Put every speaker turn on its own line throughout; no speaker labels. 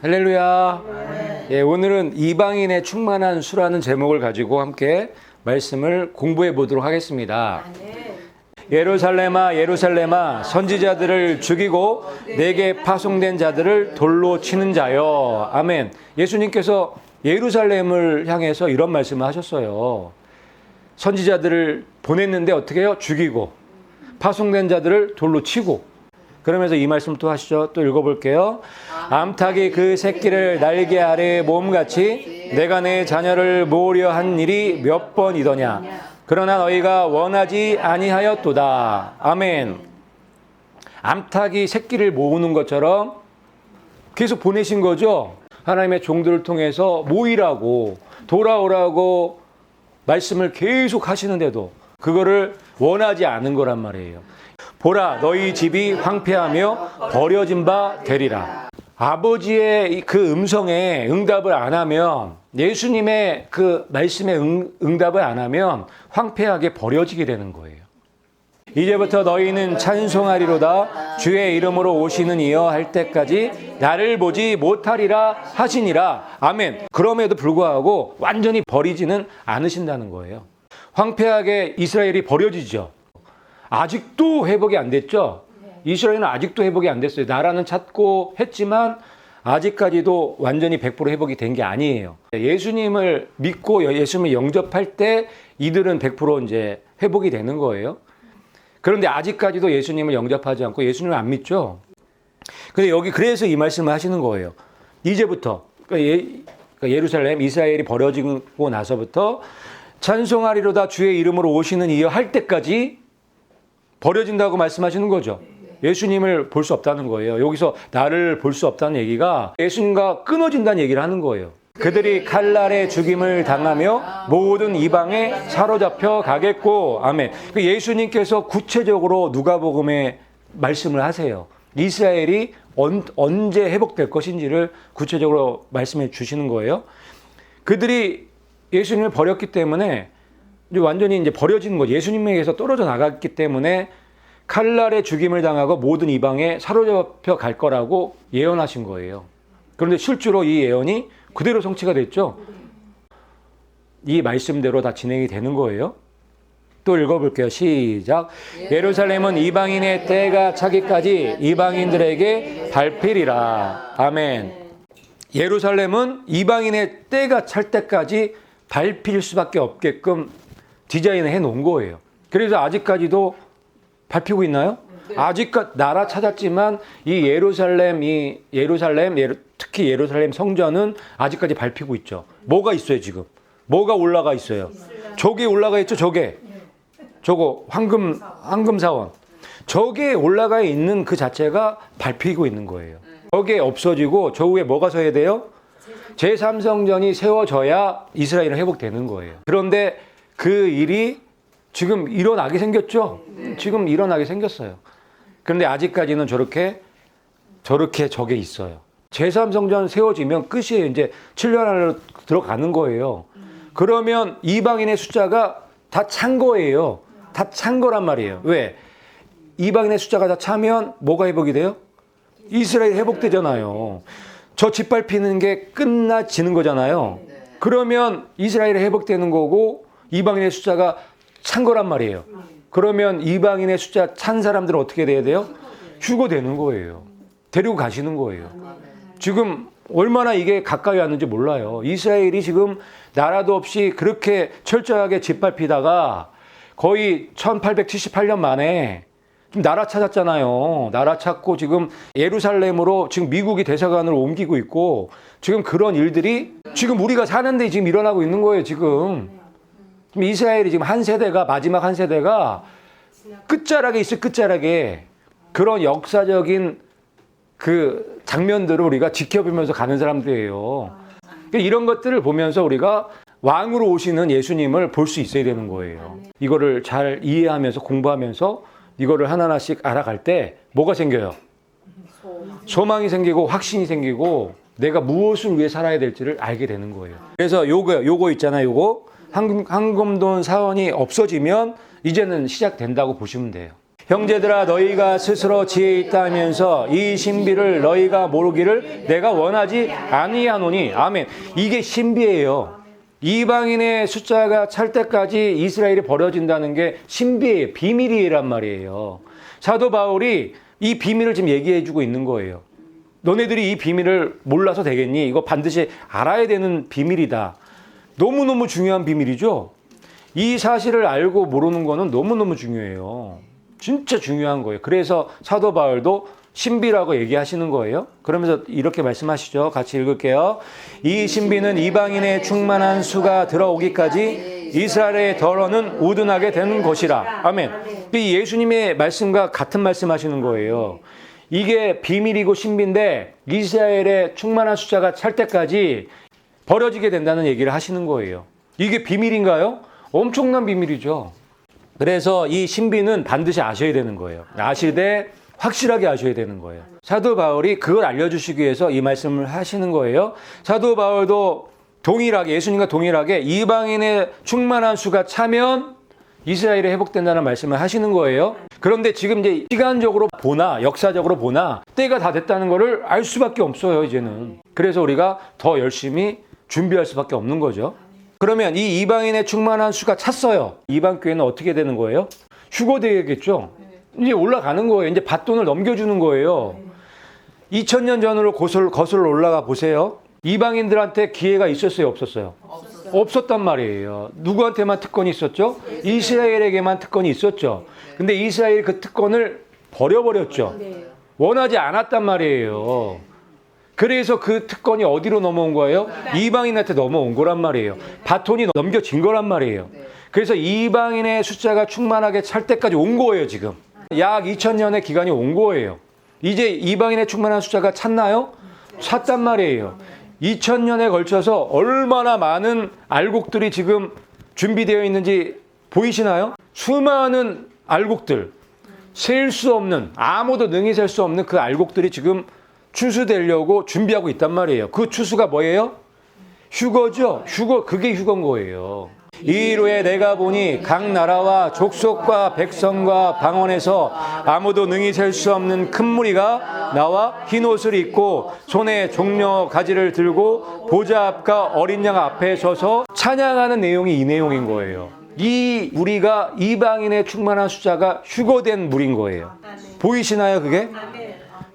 할렐루야. 예, 오늘은 이방인의 충만한 수라는 제목을 가지고 함께 말씀을 공부해 보도록 하겠습니다. 예루살렘아 예루살렘아 선지자들을 죽이고 내게 파송된 자들을 돌로 치는 자여. 아멘. 예수님께서 예루살렘을 향해서 이런 말씀을 하셨어요. 선지자들을 보냈는데 어떻게 해요? 죽이고 파송된 자들을 돌로 치고. 그러면서 이 말씀 또 하시죠. 또 읽어볼게요. 암탉이 그 새끼를 날개 아래에 모음같이 내가 내 자녀를 모으려 한 일이 몇 번이더냐. 그러나 너희가 원하지 아니하였도다. 아멘. 암탉이 새끼를 모으는 것처럼 계속 보내신 거죠. 하나님의 종들을 통해서 모이라고 돌아오라고 말씀을 계속 하시는데도 그거를 원하지 않은 거란 말이에요. 보라, 너희 집이 황폐하며 버려진 바 되리라. 아버지의 그 음성에 응답을 안 하면, 예수님의 그 말씀에 응답을 안 하면 황폐하게 버려지게 되는 거예요. 이제부터 너희는 찬송하리로다. 주의 이름으로 오시는 이여 할 때까지 나를 보지 못하리라 하시니라. 아멘. 그럼에도 불구하고 완전히 버리지는 않으신다는 거예요. 황폐하게 이스라엘이 버려지죠. 아직도 회복이 안 됐죠. 이스라엘은 아직도 회복이 안 됐어요. 나라는 찾고 했지만 아직까지도 완전히 100% 회복이 된 게 아니에요. 예수님을 믿고 예수님을 영접할 때 이들은 100% 이제 회복이 되는 거예요. 그런데 아직까지도 예수님을 영접하지 않고 예수님을 안 믿죠. 근데 여기 그래서 이 말씀을 하시는 거예요. 이제부터 예루살렘 이스라엘이 버려지고 나서부터 찬송하리로다 주의 이름으로 오시는 이여 할 때까지 버려진다고 말씀하시는 거죠. 예수님을 볼 수 없다는 거예요. 여기서 나를 볼 수 없다는 얘기가 예수님과 끊어진다는 얘기를 하는 거예요. 그들이 칼날에 죽임을 당하며 모든 이방에 사로잡혀 가겠고. 아멘. 예수님께서 구체적으로 누가복음에 말씀을 하세요. 이스라엘이 언제 회복될 것인지를 구체적으로 말씀해 주시는 거예요. 그들이 예수님을 버렸기 때문에 이제 완전히 이제 버려지는 거죠. 예수님에게서 떨어져 나갔기 때문에 칼날에 죽임을 당하고 모든 이방에 사로잡혀 갈 거라고 예언하신 거예요. 그런데 실제로 이 예언이 그대로 성취가 됐죠. 이 말씀대로 다 진행이 되는 거예요. 또 읽어볼게요. 시작. 예루살렘은 이방인의 때가 차기까지 이방인들에게 밟히리라. 아멘. 예루살렘은 이방인의 때가 찰 때까지 밟힐 수밖에 없게끔 디자인을 해놓은 거예요. 그래서 아직까지도 밟히고 있나요? 아직까지 나라 찾았지만 이 예루살렘, 특히 예루살렘 성전은 아직까지 밟히고 있죠. 뭐가 있어요 지금? 뭐가 올라가 있어요? 저게 올라가 있죠. 저거 황금사원. 저게 올라가 있는 그 자체가 밟히고 있는 거예요. 저게 없어지고 저 위에 뭐가 서야 돼요? 제3성전이 세워져야 이스라엘은 회복되는 거예요. 그런데 그 일이 지금 일어나게 생겼죠? 지금 일어나게 생겼어요. 그런데 아직까지는 저렇게 저게 있어요. 제3성전 세워지면 끝이에요. 이제 7년 안으로 들어가는 거예요. 그러면 이방인의 숫자가 다 찬 거예요. 다 찬 거란 말이에요. 왜? 이방인의 숫자가 다 차면 뭐가 회복이 돼요? 이스라엘 회복되잖아요. 저 짓밟히는 게 끝나지는 거잖아요. 그러면 이스라엘이 회복되는 거고 이방인의 숫자가 찬 거란 말이에요. 그러면 이방인의 숫자 찬 사람들은 어떻게 돼야 돼요? 휴거되는 거예요. 데리고 가시는 거예요. 지금 얼마나 이게 가까이 왔는지 몰라요. 이스라엘이 지금 나라도 없이 그렇게 철저하게 짓밟히다가 거의 1878년 만에 지금 나라 찾았잖아요. 나라 찾고 지금 예루살렘으로 지금 미국이 대사관으로 옮기고 있고 지금 그런 일들이 지금 우리가 사는데 지금 일어나고 있는 거예요. 지금 이스라엘이 지금 마지막 한 세대가 끝자락에 있어요. 끝자락에. 그런 역사적인 그 장면들을 우리가 지켜보면서 가는 사람들이에요. 이런 것들을 보면서 우리가 왕으로 오시는 예수님을 볼 수 있어야 되는 거예요. 이거를 잘 이해하면서 공부하면서 이거를 하나하나씩 알아갈 때 뭐가 생겨요? 소망이 생기고 확신이 생기고 내가 무엇을 위해 살아야 될지를 알게 되는 거예요. 그래서 요거 있잖아요. 요거 황금돈 사원이 없어지면 이제는 시작된다고 보시면 돼요. 형제들아 너희가 스스로 지혜 있다 하면서 이 신비를 너희가 모르기를 내가 원하지 아니하노니. 아멘. 이게 신비예요. 이방인의 숫자가 찰 때까지 이스라엘이 버려진다는 게 신비예요. 비밀이란 말이에요. 사도 바울이 이 비밀을 지금 얘기해 주고 있는 거예요. 너네들이 이 비밀을 몰라서 되겠니? 이거 반드시 알아야 되는 비밀이다. 너무너무 중요한 비밀이죠. 이 사실을 알고 모르는 거는 너무너무 중요해요. 진짜 중요한 거예요. 그래서 사도 바울도 신비라고 얘기하시는 거예요. 그러면서 이렇게 말씀하시죠. 같이 읽을게요. 이 신비는 이방인의 충만한 수가 들어오기까지 이스라엘의 덜어는 우둔하게 되는 것이라. 아멘. 이 예수님의 말씀과 같은 말씀하시는 거예요. 이게 비밀이고 신비인데 이스라엘의 충만한 숫자가 찰 때까지 버려지게 된다는 얘기를 하시는 거예요. 이게 비밀인가요? 엄청난 비밀이죠. 그래서 이 신비는 반드시 아셔야 되는 거예요. 아시되 확실하게 아셔야 되는 거예요. 사도 바울이 그걸 알려주시기 위해서 이 말씀을 하시는 거예요. 사도 바울도 동일하게, 예수님과 동일하게 이방인의 충만한 수가 차면 이스라엘이 회복된다는 말씀을 하시는 거예요. 그런데 지금 이제 시간적으로 보나 역사적으로 보나 때가 다 됐다는 거를 알 수밖에 없어요, 이제는. 그래서 우리가 더 열심히 준비할 수밖에 없는 거죠. 그러면 이 이방인의 충만한 수가 찼어요. 이방 교회는 어떻게 되는 거예요? 휴거되겠죠. 이제 올라가는 거예요. 이제 밧돈을 넘겨주는 거예요. 2000년 전으로 거슬러 올라가 보세요. 이방인들한테 기회가 있었어요, 없었어요? 없었단 말이에요. 누구한테만 특권이 있었죠? 이스라엘에게만 특권이 있었죠. 근데 이스라엘이 그 특권을 버려버렸죠. 원하지 않았단 말이에요. 그래서 그 특권이 어디로 넘어온 거예요? 이방인한테 넘어온 거란 말이에요. 바톤이 넘겨진 거란 말이에요. 그래서 이방인의 숫자가 충만하게 찰 때까지 온 거예요, 지금. 약 2000년의 기간이 온 거예요. 이제 이방인의 충만한 숫자가 찼나요? 찼단 말이에요. 2000년에 걸쳐서 얼마나 많은 알곡들이 지금 준비되어 있는지 보이시나요? 수많은 알곡들, 셀 수 없는, 아무도 능히 셀 수 없는 그 알곡들이 지금 추수되려고 준비하고 있단 말이에요. 그 추수가 뭐예요? 휴거죠. 휴거, 그게 휴거인 거예요. 이후에 내가 보니 각 나라와 족속과 백성과 방언에서 아무도 능히 셀 수 없는 큰 무리가 나와 흰 옷을 입고 손에 종려 가지를 들고 보좌 앞과 어린 양 앞에 서서 찬양하는 내용이 이 내용인 거예요. 이 무리가 이방인의 충만한 숫자가 휴거된 무리인 거예요. 보이시나요, 그게?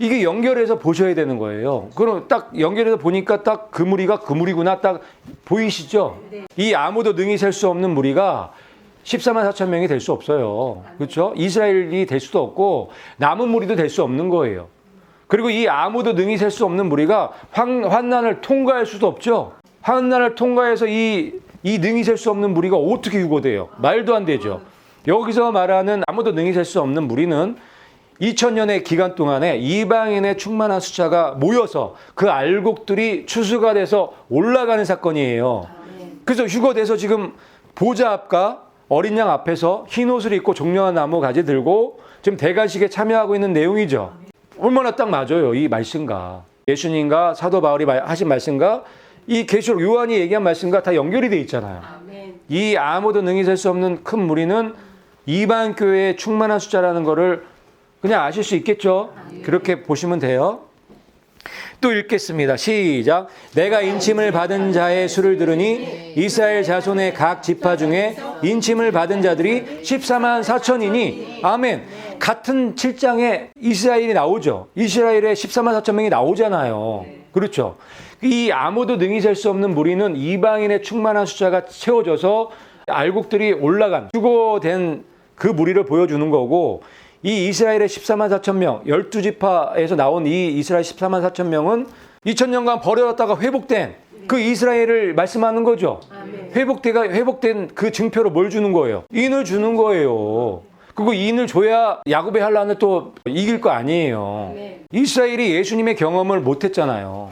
이게 연결해서 보셔야 되는 거예요. 그럼 딱 연결해서 보니까 딱 그 무리가 그 무리구나 딱 보이시죠? 이 아무도 능히 셀 수 없는 무리가 14만 4천 명이 될 수 없어요. 그렇죠? 이스라엘이 될 수도 없고 남은 무리도 될 수 없는 거예요. 그리고 이 아무도 능히 셀 수 없는 무리가 환난을 통과할 수도 없죠. 환난을 통과해서 이 능히 셀 수 없는 무리가 어떻게 유고돼요? 말도 안 되죠. 여기서 말하는 아무도 능히 셀 수 없는 무리는 2000년의 기간 동안에 이방인의 충만한 숫자가 모여서 그 알곡들이 추수가 돼서 올라가는 사건이에요. 그래서 휴거돼서 지금 보좌 앞과 어린 양 앞에서 흰 옷을 입고 종려한 나무 가지 들고 지금 대관식에 참여하고 있는 내용이죠. 얼마나 딱 맞아요, 이 말씀과. 예수님과 사도 바울이 하신 말씀과 이 계시록 요한이 얘기한 말씀과 다 연결이 돼 있잖아요. 이 아무도 능히 셀 수 없는 큰 무리는 이방 교회의 충만한 숫자라는 거를 그냥 아실 수 있겠죠? 그렇게 보시면 돼요. 또 읽겠습니다. 시작. 내가 인침을 받은 자의 수를 들으니 이스라엘 자손의 각 지파 중에 인침을 받은 자들이 14만 4천이니 아멘. 같은 7장에 이스라엘이 나오죠. 이스라엘에 14만 4천 명이 나오잖아요. 그렇죠. 이 아무도 능히 셀 수 없는 무리는 이방인의 충만한 숫자가 채워져서 알곡들이 올라간 휴거된 그 무리를 보여주는 거고, 이 이스라엘의 14만 4천 명, 12지파에서 나온 이 이스라엘 14만 4천 명은 2000년간 버려졌다가 회복된 그 이스라엘을 말씀하는 거죠. 회복된 그 증표로 뭘 주는 거예요? 인을 주는 거예요. 그리고 인을 줘야 야곱의 환란을 또 이길 거 아니에요. 이스라엘이 예수님의 경험을 못했잖아요.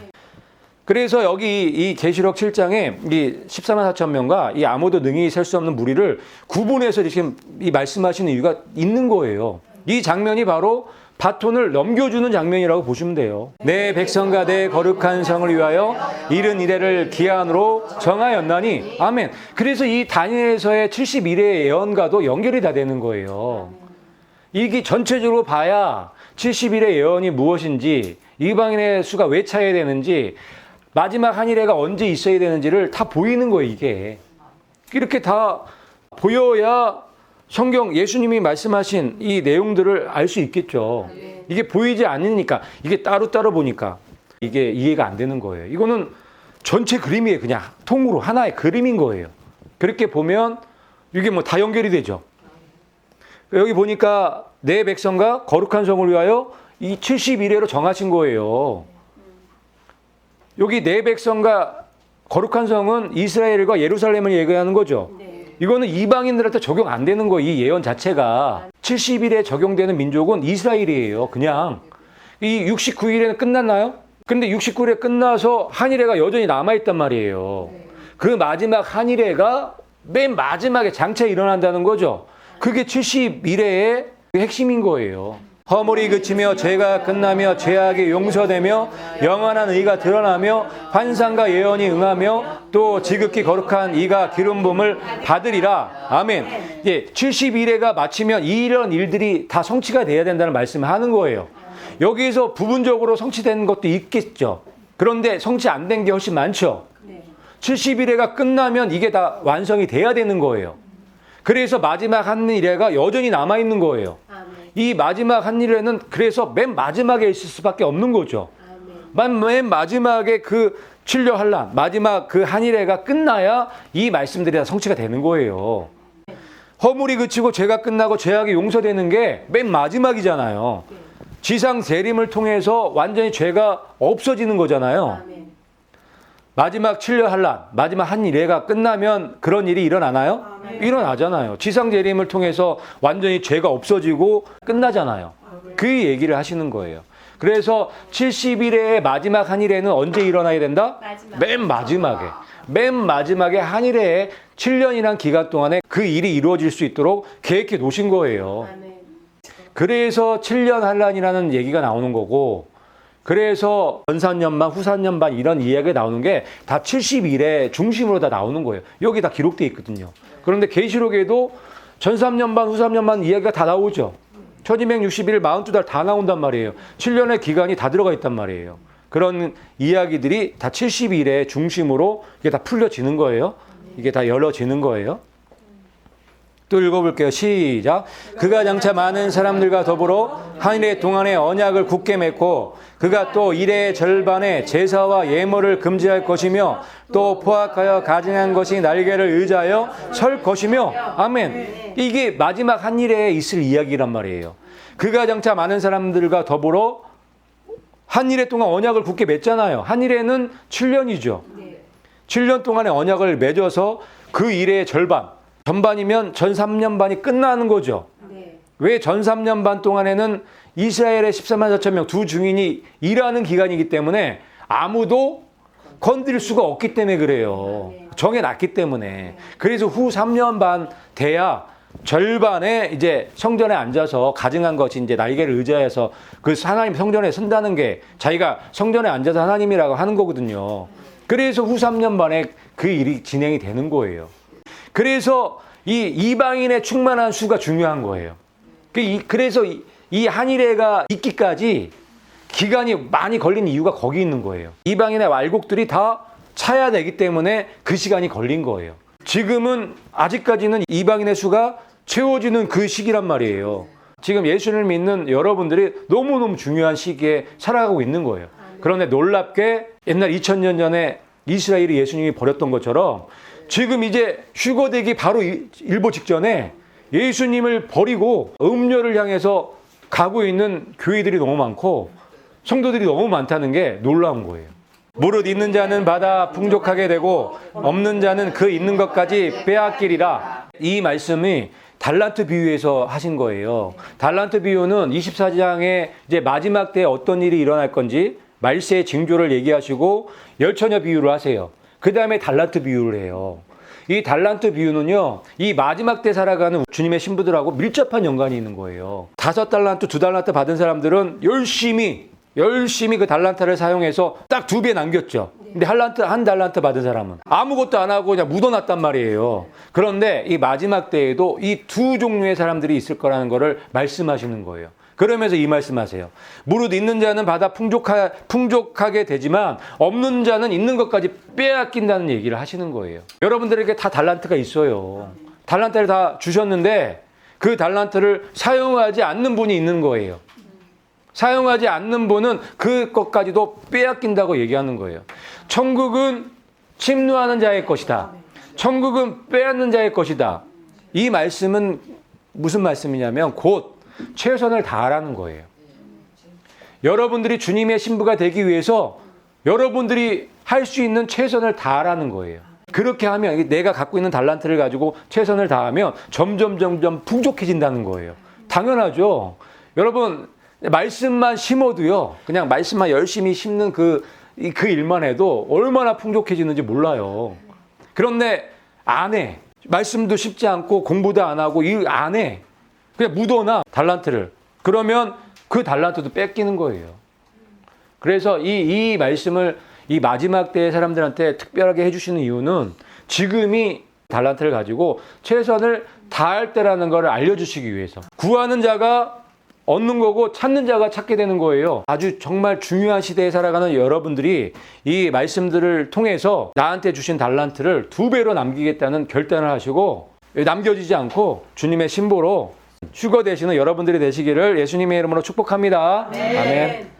그래서 여기 이 계시록 7장에 이 14만 4천 명과 이 아무도 능히 셀 수 없는 무리를 구분해서 지금 이 말씀하시는 이유가 있는 거예요. 이 장면이 바로 바톤을 넘겨주는 장면이라고 보시면 돼요. 내 백성과 내 거룩한 성을 위하여 이른 이래를 기한으로 정하였나니 아멘. 그래서 이 다니엘서의 71회의 예언과도 연결이 다 되는 거예요. 이게 전체적으로 봐야 70일의 예언이 무엇인지, 이방인의 수가 왜 차야 되는지, 마지막 한일회가 언제 있어야 되는지를 다 보이는 거예요, 이게. 이렇게 다 보여야 성경 예수님이 말씀하신 이 내용들을 알 수 있겠죠. 이게 보이지 않으니까, 이게 따로따로 보니까 이게 이해가 안 되는 거예요. 이거는 전체 그림이에요. 그냥 통으로 하나의 그림인 거예요. 그렇게 보면 이게 뭐 다 연결이 되죠. 여기 보니까 내 백성과 거룩한 성을 위하여 이 70일회로 정하신 거예요. 여기 내 백성과 거룩한 성은 이스라엘과 예루살렘을 얘기하는 거죠. 이거는 이방인들한테 적용 안 되는 거예요. 이 예언 자체가. 70일에 적용되는 민족은 이스라엘이에요. 그냥. 이 69일에는 끝났나요? 근데 69일에 끝나서 한일회가 여전히 남아있단 말이에요. 그 마지막 한일회가 맨 마지막에 장차 일어난다는 거죠. 그게 70일의 핵심인 거예요. 허물이 그치며 죄가 끝나며 죄악이 용서되며 영원한 의가 드러나며 환상과 예언이 응하며 또 지극히 거룩한 이가 기름 부음을 받으리라. 아멘. 예, 70일회가 마치면 이런 일들이 다 성취가 돼야 된다는 말씀을 하는 거예요. 여기서 부분적으로 성취된 것도 있겠죠. 그런데 성취 안 된 게 훨씬 많죠. 70일회가 끝나면 이게 다 완성이 돼야 되는 거예요. 그래서 마지막 한일회가 여전히 남아있는 거예요. 이 마지막 한일회는 그래서 맨 마지막에 있을 수밖에 없는 거죠. 맨 마지막에 그 칠려 환란, 마지막 그 한일회가 끝나야 이 말씀들이 다 성취가 되는 거예요. 허물이 그치고 죄가 끝나고 죄악이 용서되는 게 맨 마지막이잖아요. 지상 재림을 통해서 완전히 죄가 없어지는 거잖아요. 마지막 칠려 환란, 마지막 한일회가 끝나면 그런 일이 일어나나요? 일어나잖아요. 지상 재림을 통해서 완전히 죄가 없어지고 끝나잖아요. 그 얘기를 하시는 거예요. 그래서 70일의 마지막 한일회는 언제 일어나야 된다? 맨 마지막에. 맨 마지막에 한일회에 7년이란 기간 동안에 그 일이 이루어질 수 있도록 계획해 놓으신 거예요. 그래서 7년 환란이라는 얘기가 나오는 거고, 그래서 전산년반, 후산년반 이런 이야기가 나오는 게 다 70일의 중심으로 다 나오는 거예요. 여기 다 기록되어 있거든요. 그런데 계시록에도 전삼년반, 후삼년반 이야기가 다 나오죠. 1260일, 42달 다 나온단 말이에요. 7년의 기간이 다 들어가 있단 말이에요. 그런 이야기들이 다 70일의 중심으로 이게 다 풀려지는 거예요. 이게 다 열어지는 거예요. 또 읽어볼게요. 시작. 그가 장차 많은 사람들과 더불어 한일회 동안에 언약을 굳게 맺고 그가 또 일의 절반에 제사와 예물을 금지할 것이며 또 포악하여 가증한 것이 날개를 의지하여 설 것이며 아멘. 이게 마지막 한일회에 있을 이야기란 말이에요. 그가 장차 많은 사람들과 더불어 한일회 동안 언약을 굳게 맺잖아요. 한일회는 7년이죠. 7년 동안의 언약을 맺어서 그 일의 절반, 전반이면 전 3년반이 끝나는 거죠. 왜 전 3년반 동안에는 이스라엘의 14만 4천 명 두 증인이 일하는 기간이기 때문에 아무도 건드릴 수가 없기 때문에 그래요. 정해놨기 때문에. 그래서 후 3년 반 돼야 절반에 이제 성전에 앉아서 가증한 것이 이제 날개를 의지해서 그 하나님 성전에 선다는 게 자기가 성전에 앉아서 하나님이라고 하는 거거든요. 그래서 후 3년 반에 그 일이 진행이 되는 거예요. 그래서 이 이방인의 충만한 수가 중요한 거예요. 그래서 이 한일회가 있기까지 기간이 많이 걸린 이유가 거기 있는 거예요. 이방인의 말곡들이 다 차야 되기 때문에 그 시간이 걸린 거예요. 지금은 아직까지는 이방인의 수가 채워지는 그 시기란 말이에요. 지금 예수를 믿는 여러분들이 너무너무 중요한 시기에 살아가고 있는 거예요. 그런데 놀랍게 옛날 2000년 전에 이스라엘이 예수님이 버렸던 것처럼 지금 이제 휴거되기 바로 일보 직전에 예수님을 버리고 음료를 향해서 가고 있는 교회들이 너무 많고 성도들이 너무 많다는 게 놀라운 거예요. 무릇 있는 자는 받아 풍족하게 되고 없는 자는 그 있는 것까지 빼앗기리라. 이 말씀이 달란트 비유에서 하신 거예요. 달란트 비유는 24장에 이제 마지막 때에 어떤 일이 일어날 건지 말세의 징조를 얘기하시고 열처녀 비유를 하세요. 그 다음에 달란트 비유를 해요. 이 달란트 비유는요, 이 마지막 때 살아가는 주님의 신부들하고 밀접한 연관이 있는 거예요. 5달란트, 2달란트 받은 사람들은 열심히 그 달란트를 사용해서 딱 2배 남겼죠. 근데 한 달란트 받은 사람은 아무것도 안 하고 그냥 묻어놨단 말이에요. 그런데 이 마지막 때에도 이 두 종류의 사람들이 있을 거라는 거를 말씀하시는 거예요. 그러면서 이 말씀하세요. 무릇 있는 자는 받아 풍족하게 되지만 없는 자는 있는 것까지 빼앗긴다는 얘기를 하시는 거예요. 여러분들에게 다 달란트가 있어요. 달란트를 다 주셨는데 그 달란트를 사용하지 않는 분이 있는 거예요. 사용하지 않는 분은 그 것까지도 빼앗긴다고 얘기하는 거예요. 천국은 침노하는 자의 것이다. 천국은 빼앗는 자의 것이다. 이 말씀은 무슨 말씀이냐면 곧 최선을 다하라는 거예요. 여러분들이 주님의 신부가 되기 위해서 여러분들이 할 수 있는 최선을 다하라는 거예요. 그렇게 하면 내가 갖고 있는 달란트를 가지고 최선을 다하면 점점 풍족해진다는 거예요. 당연하죠. 여러분 말씀만 심어도요. 그냥 말씀만 열심히 심는 그 일만 해도 얼마나 풍족해지는지 몰라요. 그런데 안 해. 말씀도 쉽지 않고 공부도 안 하고 일 안 해. 그냥 묻어놔 달란트를. 그러면 그 달란트도 뺏기는 거예요. 그래서 이 말씀을 이 마지막 때의 사람들한테 특별하게 해주시는 이유는 지금이 달란트를 가지고 최선을 다할 때라는 걸 알려주시기 위해서. 구하는 자가 얻는 거고 찾는 자가 찾게 되는 거예요. 아주 정말 중요한 시대에 살아가는 여러분들이 이 말씀들을 통해서 나한테 주신 달란트를 2배로 남기겠다는 결단을 하시고 남겨지지 않고 주님의 신보로 휴거 되시는 여러분들이 되시기를 예수님의 이름으로 축복합니다. 아멘.